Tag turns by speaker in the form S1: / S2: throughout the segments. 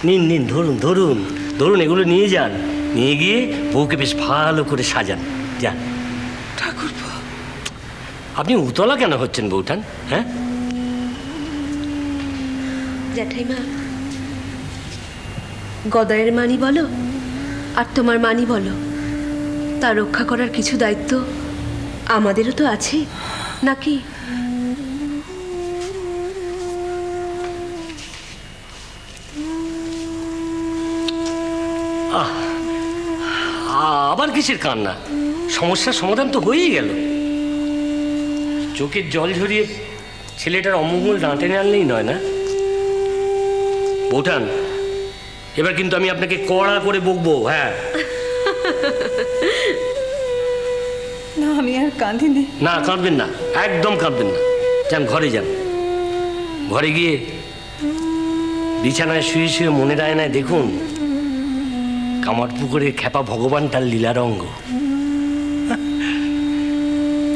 S1: নিন নিন, ধরুন ধরুন ধরুন, এগুলো নিয়ে যান, নিয়ে গিয়ে বউকে বেশ ভালো করে সাজান। যান।
S2: ঠাকুরপো,
S1: আপনি উতলা কেন হচ্ছেন বউঠান? হ্যাঁ,
S3: জ্যাঠাইমা, গদায়ের মানি বলো আর তোমার মানি বলো, তা রক্ষা করার কিছু দায়িত্ব আমাদেরও তো আছে নাকি?
S1: আবার কিসের কান্না? সমস্যার সমাধান তো হয়েই গেল। চোখের জল ঝরিয়ে ছেলেটার অমঙ্গল না টেনে আনলেই নয় না? বউঠান, এবার কিন্তু আমি আপনাকে কড়া করে বকবো। হ্যাঁ,
S2: না আমি আর কাঁদিনি।
S1: না কাঁদবেন না, একদম কাঁদবেন না। যান, ঘরে যান। ঘরে গিয়ে বিছানায় শুয়ে শুয়ে মনের আয়নায় দেখুন কামারপুকুরে খেপা ভগবানটার লীলারঙ্গ।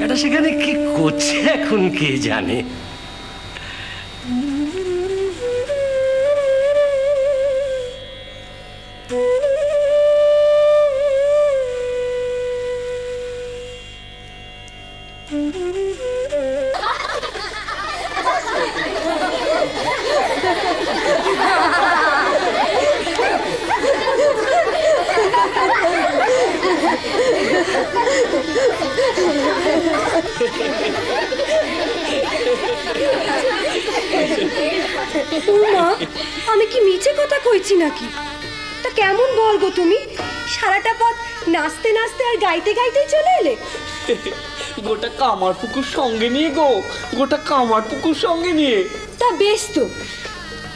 S1: এটা সেখানে কি করছে এখন কে জানে।
S3: মা, আমি কি মিছে কথা কইছি নাকি? তা কেমন বল গো তুমি, সারাটা পথ নাচতে নাচতে আর গাইতে গাইতেই চলে এলে?
S4: গোটা কামারপুকুর সঙ্গে নিয়ে গো, গোটা কামারপুকুর সঙ্গে নিয়ে।
S3: তা বেশ তো,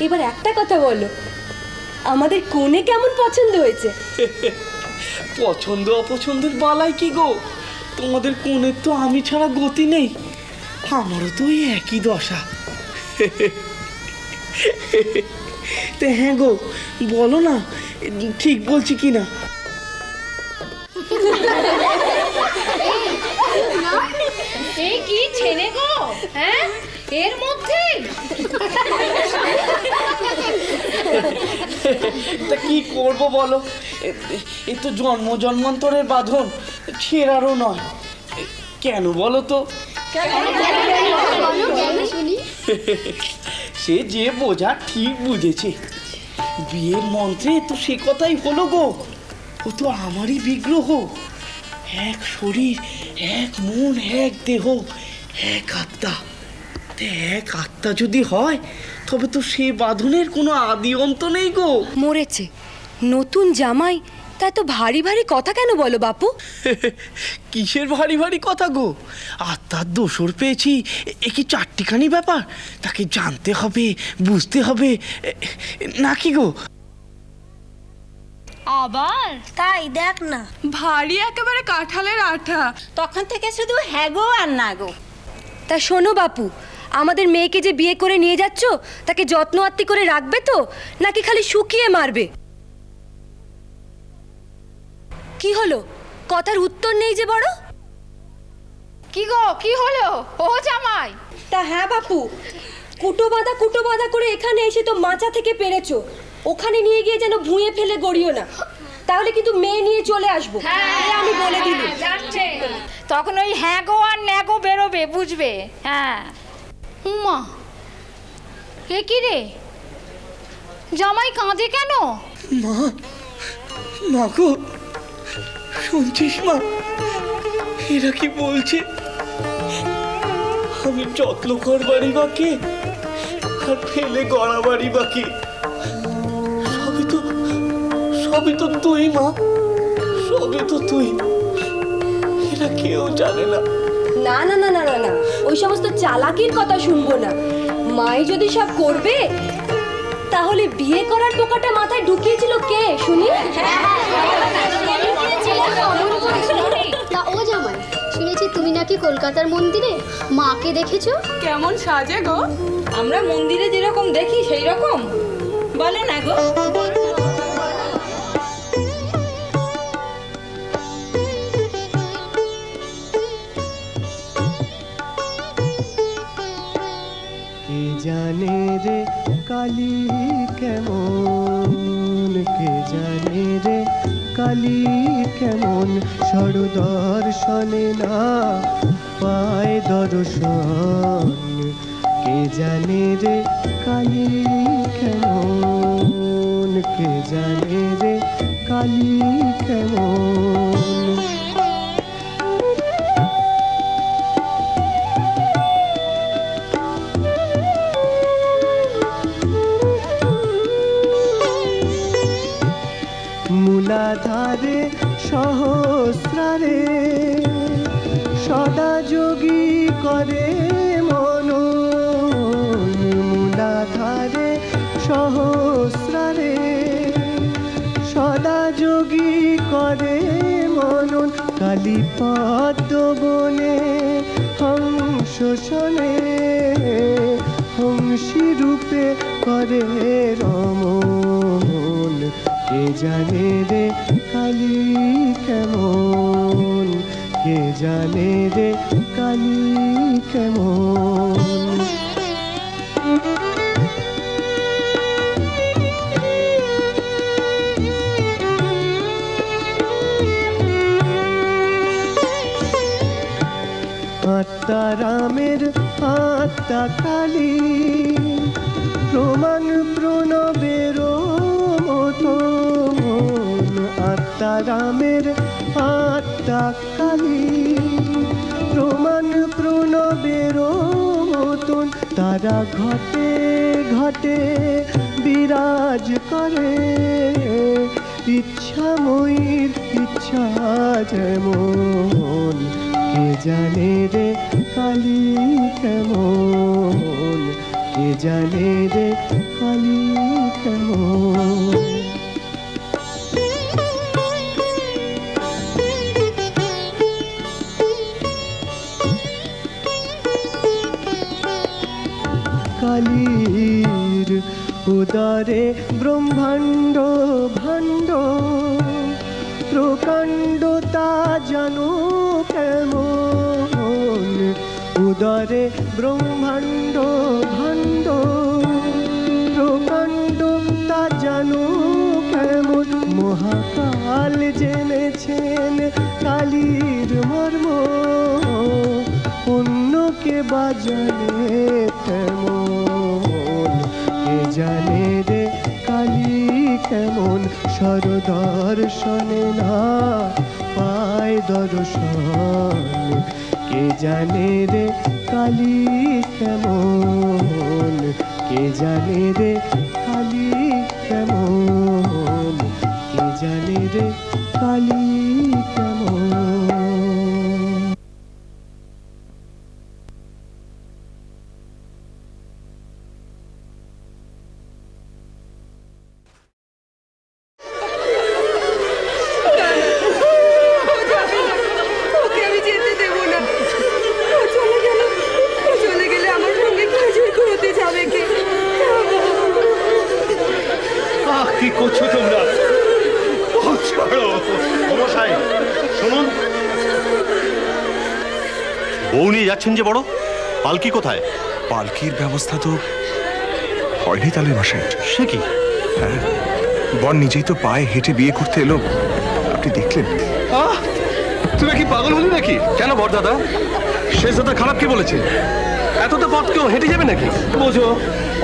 S3: এবার একটা কথা বলো, আমাদের কোণে কেমন পছন্দ হয়েছে?
S4: পছন্দ অপছন্দের বালাই কি গো, তোমাদের কোণের তো আমি ছাড়া গতি নেই, আমারও তো ওই একই দশা। তে হ্যাঁ গো, বলো না ঠিক বলছি কি না?
S5: এই কি ছেলে গো, হ্যাঁ এর মধ্যে?
S4: তা কি করব বলো, এ তো জন্ম জন্মান্তরের বাঁধন, ছেঁড়ারও নয়। কেন বলো তো? সে যে বোঝা ঠিক বুঝেছে, বিয়ের মন্ত্রে তো সে কথাই হলো গো, ও তো আমারই বিগ্রহ, এক শরীর, এক মন, এক দেহ, এক আত্মা। এক আত্মা যদি হয় তবে তো সে বাঁধনের কোনো আদি অন্ত নেই গো।
S3: মরেছে নতুন জামাই, তাই তো ভারী ভারী কথা কেন বলো বাপু?
S4: কিসের ভারী ভারী কথা গো, আত্মার দোসর পেয়েছি, এ কি চারটিখানি ব্যাপার? তাকে জানতে হবে, বুঝতে হবে নাকি গো?
S5: আবার
S6: তাই দেখ না,
S2: ভারী একেবারে কাঁঠালের আঠা।
S6: তখন থেকে শুধু হ্যাঁ গো আর না গো।
S3: তা শোনো বাপু, আমাদের মেয়েকে যে বিয়ে করে নিয়ে যাচ্ছ, তাকে যত্ন আত্তি করে রাখবে তো, নাকি খালি শুকিয়ে মারবে? কি হলো, কথার উত্তর নেই যে বড়?
S5: কি গো, কি হলো ও জামাই?
S3: তা হ্যাঁ বাপু, কুটো বাঁধা করে এখানে এসে তো মাচা থেকে পেরেছো, ওখানে নিয়ে গিয়ে যেন ভুঁয়ে ফেলে গড়িও না, তাহলে কিন্তু মেয়ে নিয়ে চলে আসবো, আমি বলে দিলাম।
S5: যাচ্ছে তখন ওই হ্যাঁ গো আর ন্যাগো গো বেরোবে, বুঝবে? হ্যাঁ। উমা, এ কি রে, জামাই কাঁদে কেন?
S4: মা, মা গো, শুনছিস মা, এরা কি বলছে? আমি যত্ন করবারই বাকি আর ফেলে গড়াবারই বাকি, সবই তো তুই মা, সবই তো তুই, এরা কেউ জানে না।
S3: না না না না না না, ওই সমস্ত চালাকির কথা শুনবো না। মাই যদি সব করবে, তাহলে বিয়ে করার টোকাটা মাথায় ঢুকিয়েছিল কে শুনি?
S7: তা ও জামাই, শুনেছি তুমি নাকি কলকাতার মন্দিরে মাকে দেখেছো?
S2: কেমন সাজে গো?
S6: আমরা মন্দিরে যেরকম দেখি সেই রকম বলে না গো।
S8: কে জানে রে কালী কেমন কে জানে রে কালী কেমন সরদর্শনে না পায় দর্শন। কে জানে রে কালী কেমন, কে জানে রে কালী কেমন। মূলাধারে সহস্রারে সদা যোগী করে মনন। মূলাধারে সহস্রারে সদা যোগী করে মনন। কালীপদ্ম বনে হংস শোনে, হংসী রূপে করে রমন। কে জানে রে কালী কেমন, কে জানে রে কালী কেমন। আত্মা রামের আত্মা কালী, প্রমাণ প্রণবের মতন। আত্মা রামের আত্মা কালী, প্রমাণ প্রণবের মতন। তারা ঘটে ঘটে বিরাজ করে, ইচ্ছাময়ীর ইচ্ছা যেমন। কে জানে রে কালী কেমন, কে জানে রে কালী কেমন। কালীর উদরে ব্রহ্মাণ্ড ভাণ্ড, প্রকাণ্ডতা জানো কেমন। উদরে ব্রহ্মাণ্ড ভাণ্ড, প্রকাণ্ডতা জানো কেমন। মহাকাল জেনেছেন কালীর মর্ম, অন্যকে বাজানে তেমন। কে জানে রে কালী কেমন, সরদর্শনে না পায় দর্শন। কে জানে রে কালী কেমন, কে জানে রে কালী কেমন, কে জানে রে কালী কেমন।
S2: ওকে আমি যেতে দেবো না। ও চলে গেল, ও চলে গেলে আমার সঙ্গে কি হতে যাবে কে?
S9: কি করছো তোমরা? ছাড়ো মশাই, শুনুন। বউ নিয়ে যাচ্ছেন যে বড়, পালকি কোথায়?
S10: পালকির ব্যবস্থা তো হয়নি তাহলে মশাই।
S9: সে কি?
S10: হ্যাঁ, বর নিজেই তো পায়ে হেঁটে বিয়ে করতে এলো, আপনি দেখলেন।
S9: তুমি কি পাগল হলি নাকি? কেন বর দাদা, শেষদাদা খারাপ কি বলেছে? এতটা পথ কেউ হেঁটে যাবে নাকি? বোঝো,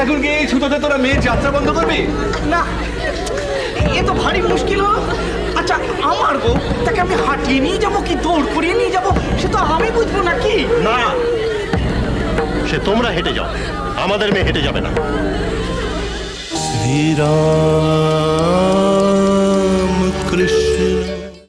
S9: এখন কি এই ছুতোতে তোরা মেয়ের যাত্রা বন্ধ করবি?
S4: না, এ তো ভারী মুশকিল হলো। আচ্ছা, আমার বউ, তাকে আমি হাঁটিয়ে নিয়ে যাবো কি দৌড় করিয়ে নিয়ে যাবো, সে তো আমি বুঝবো নাকি?
S9: না, সে তোমরা হেঁটে যাও, আমাদের মেয়ে হেঁটে যাবে না।
S8: শ্রীরাম